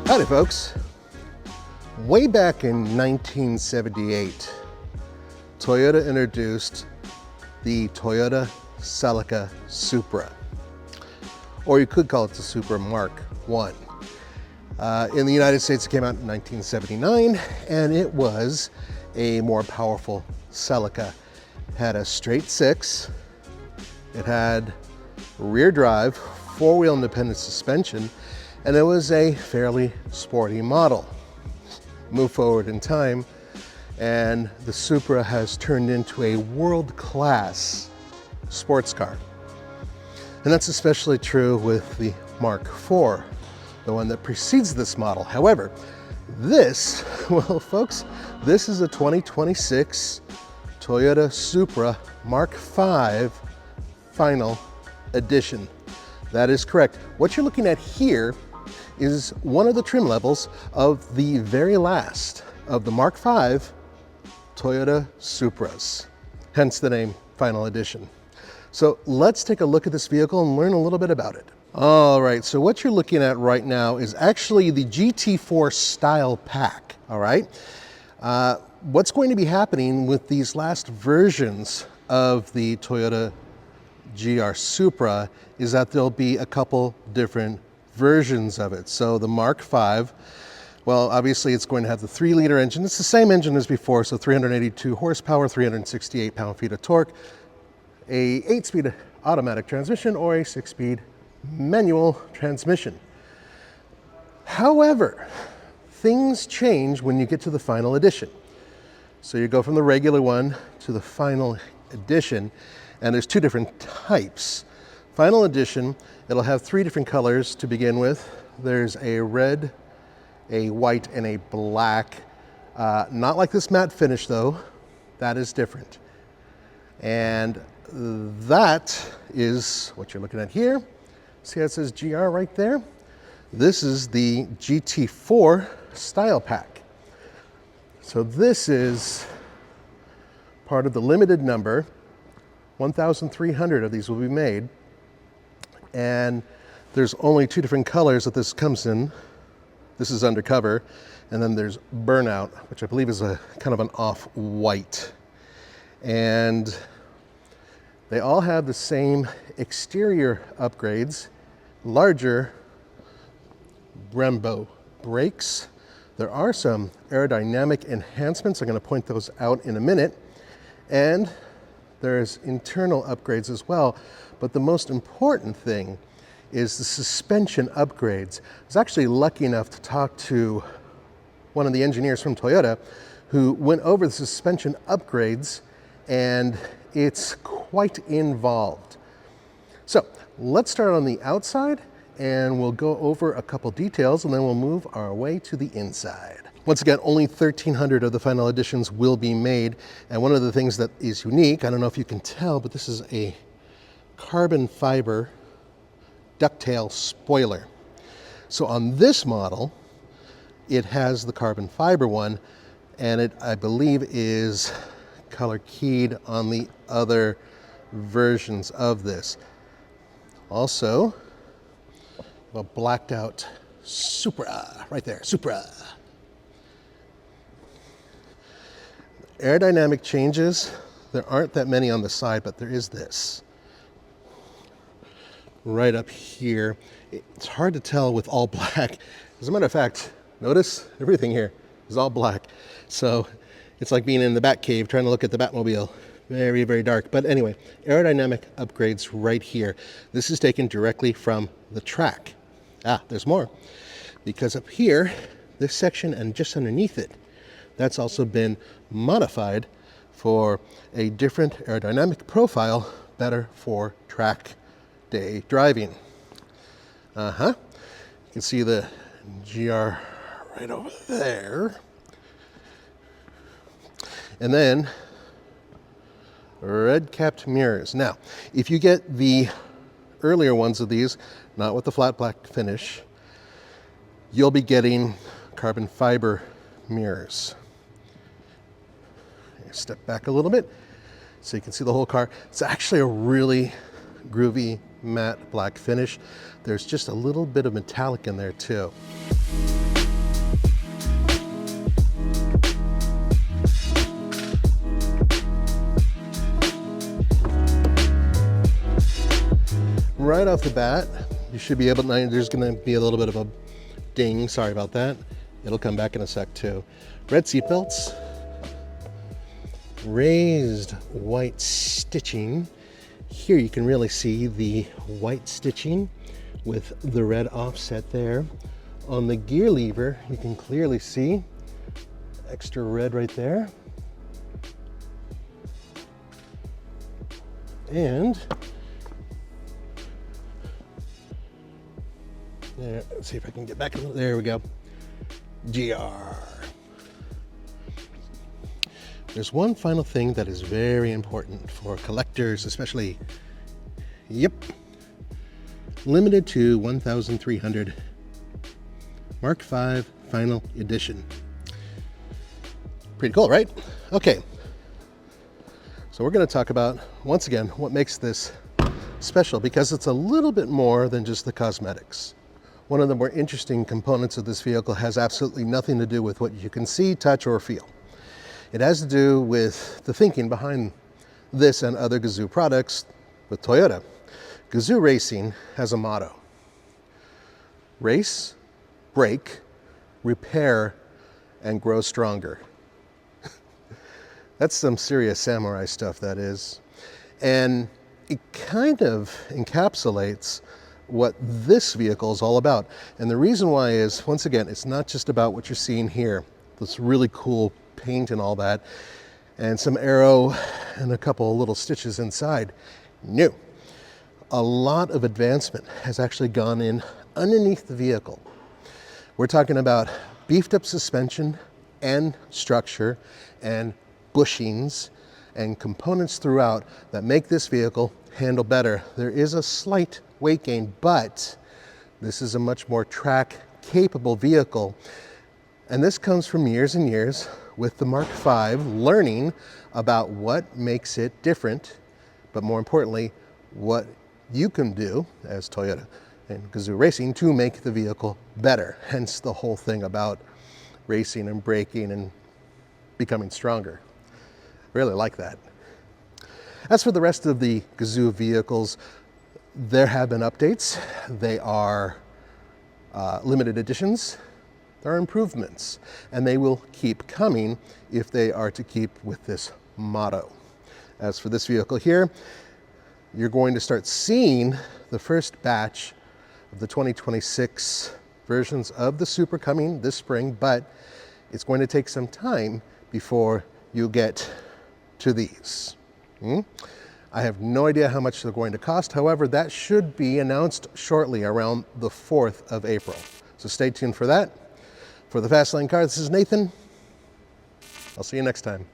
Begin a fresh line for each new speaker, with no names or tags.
Howdy folks. Way back in 1978, Toyota introduced the Toyota Celica Supra, or you could call it the Supra Mark I. In the United States, it came out in 1979, and it was a more powerful Celica. It had a straight six, it had rear drive, four-wheel independent suspension, and it was a fairly sporty model. Move forward in time, and the Supra has turned into a world-class sports car. And that's especially true with the Mark IV, the one that precedes this model. However, this, well folks, this is a 2026 Toyota Supra Mark V Final Edition. That is correct. What you're looking at here is one of the trim levels of the very last of the Mark V Toyota Supras, hence the name Final Edition. So let's take a look at this vehicle and learn a little bit about it. All right, so what you're looking at right now is actually the GT4 style pack, all right? What's going to be happening with these last versions of the Toyota GR Supra is that there'll be a couple different versions of it. So the Mark V, well, obviously it's going to have the 3-liter engine. It's the same engine as before, so 382 horsepower, 368 pound-feet of torque, a 8-speed automatic transmission or a 6-speed manual transmission. However, things change when you get to the Final Edition. So you go from the regular one to the Final Edition, and there's two different types. Final Edition, it'll have 3 different colors to begin with. There's a red, a white, and a black. Not like this matte finish though, that is different. And that is what you're looking at here. See how it says GR right there? This is the GT4 style pack. So this is part of the limited number. 1,300 of these will be made. And there's only 2 different colors that this comes in. This is undercover, and then there's burnout, which I believe is a kind of an off-white. And they all have the same exterior upgrades, larger Brembo brakes. There are some aerodynamic enhancements. I'm going to point those out in a minute. And there's internal upgrades as well. But the most important thing is the suspension upgrades. I was actually lucky enough to talk to one of the engineers from Toyota who went over the suspension upgrades, and it's quite involved. So let's start on the outside, and we'll go over a couple details, and then we'll move our way to the inside. Once again, only 1,300 of the Final Editions will be made, and one of the things that is unique, I don't know if you can tell, but this is a carbon fiber ducktail spoiler. So on this model, it has the carbon fiber one, and it, I believe, is color keyed on the other versions of this. Also, a blacked out Supra, right there, Supra. Aerodynamic changes, there aren't that many on the side, but there is this. Right up here. It's hard to tell with all black. As a matter of fact, notice everything here is all black. So it's like being in the Batcave trying to look at the Batmobile. Very, very dark. But anyway, aerodynamic upgrades right here. This is taken directly from the track. There's more. Because up here, this section and just underneath it, that's also been modified for a different aerodynamic profile, better for track day driving. You can see the GR right over there. And then red capped mirrors. Now, if you get the earlier ones of these, not with the flat black finish, you'll be getting carbon fiber mirrors. Step back a little bit so you can see the whole car. It's actually a really groovy matte black finish. There's just a little bit of metallic in there too. right off the bat, you should be able to, there's going to be a little bit of a ding, sorry about that. It'll come back in a sec too. Red seatbelts, raised white stitching. Here you can really see the white stitching with the red offset there. On the gear lever, you can clearly see extra red right there. And there, let's see if I can get back. There we go. GR. There's one final thing that is very important for collectors, especially. Yep. Limited to 1,300. Mark V Final Edition. Pretty cool, right? Okay. So we're going to talk about, once again, what makes this special, because it's a little bit more than just the cosmetics. One of the more interesting components of this vehicle has absolutely nothing to do with what you can see, touch, or feel. It has to do with the thinking behind this and other Gazoo products with Toyota. Gazoo Racing has a motto: race, break, repair, and grow stronger. That's some serious samurai stuff, that is. And it kind of encapsulates what this vehicle is all about. And the reason why is, once again, it's not just about what you're seeing here, this really cool paint and all that, and some aero and a couple of little stitches inside. No. A lot of advancement has actually gone in underneath the vehicle. We're talking about beefed up suspension and structure and bushings and components throughout that make this vehicle handle better. There is a slight weight gain, but this is a much more track capable vehicle. And this comes from years and years with the Mark V, learning about what makes it different, but more importantly, what you can do as Toyota and Gazoo Racing to make the vehicle better. Hence the whole thing about racing and braking and becoming stronger. Really like that. As for the rest of the Gazoo vehicles, there have been updates. They are limited editions. There are improvements, and they will keep coming if they are to keep with this motto. As for this vehicle here, you're going to start seeing the first batch of the 2026 versions of the Supra coming this spring, but it's going to take some time before you get to these. I have no idea how much they're going to cost. However, that should be announced shortly, around the 4th of April. So stay tuned for that. For the Fast Lane Car, this is Nathan. I'll see you next time.